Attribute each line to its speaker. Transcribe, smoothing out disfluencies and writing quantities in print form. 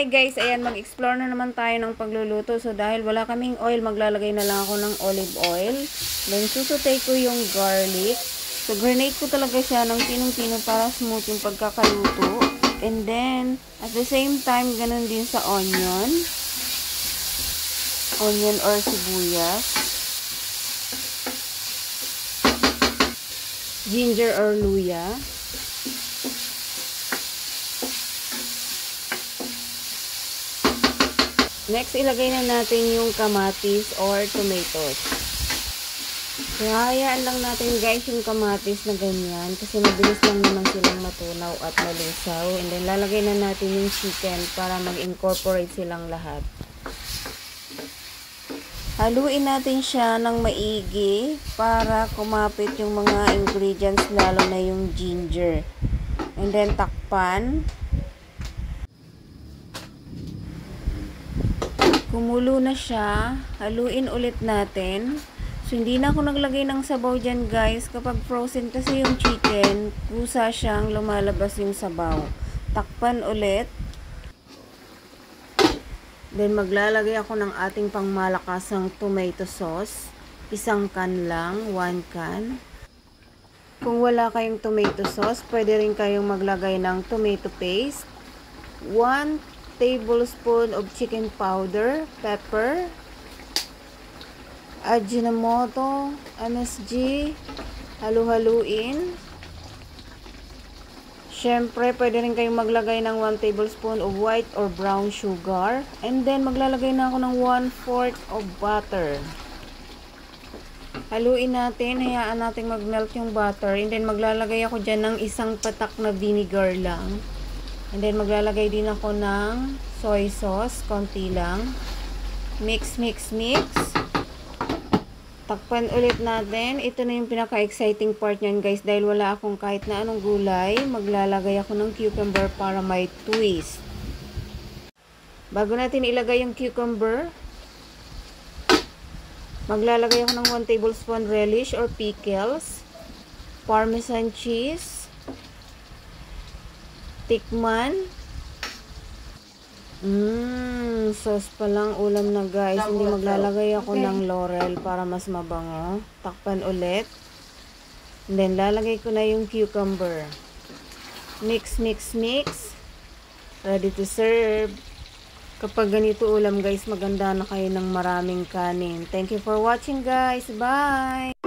Speaker 1: Hi guys, ayan, mag-explore na naman tayo ng pagluluto. So dahil wala kaming oil, maglalagay na lang ako ng olive oil. Then susutay ko yung garlic. So grenade ko talaga siya ng pinong-pino para smooth yung pagkakaluto. And then at the same time, ganun din sa onion. Onion or sibuyas. Ginger or luya. Next, ilagay na natin yung kamatis or tomatoes. Hayaan lang natin guys yung kamatis na ganyan kasi mabilis lang naman silang matunaw at malusaw. And then lalagay na natin yung chicken para mag-incorporate silang lahat. Haluin natin siya ng maigi para kumapit yung mga ingredients, lalo na yung ginger. And then takpan. Kumulo na siya, haluin ulit natin. So, hindi na ako naglagay ng sabaw dyan guys. Kapag frozen kasi yung chicken, kusa siyang lumalabas yung sabaw. Takpan ulit. Then, maglalagay ako ng ating pangmalakasang tomato sauce. Isang can lang, 1 can. Kung wala kayong tomato sauce, pwede rin kayong maglagay ng tomato paste. 1 tablespoon of chicken powder, pepper, Ajinomoto, MSG, halu-haluin. Syempre, pwede rin kayong maglagay ng 1 tablespoon of white or brown sugar. And then, maglalagay na ako ng 1/4 of butter. Haluin natin, hayaan natin mag-melt yung butter. And then, maglalagay ako dyan ng isang patak na vinegar lang. And then, maglalagay din ako ng soy sauce, konti lang. Mix, mix, mix. Takpan ulit natin. Ito na yung pinaka-exciting part nyan, guys. Dahil wala akong kahit na anong gulay, maglalagay ako ng cucumber para may twist. Bago natin ilagay yung cucumber, maglalagay ako ng 1 tablespoon relish or pickles, parmesan cheese, tikman. Sauce pa lang ulam na guys. Hindi maglalagay ako ng laurel para mas mabango. Takpan ulit. And then lalagay ko na yung cucumber. Mix, mix, mix. Ready to serve. Kapag ganito ulam guys, maganda na kayo ng maraming kanin. Thank you for watching guys. Bye!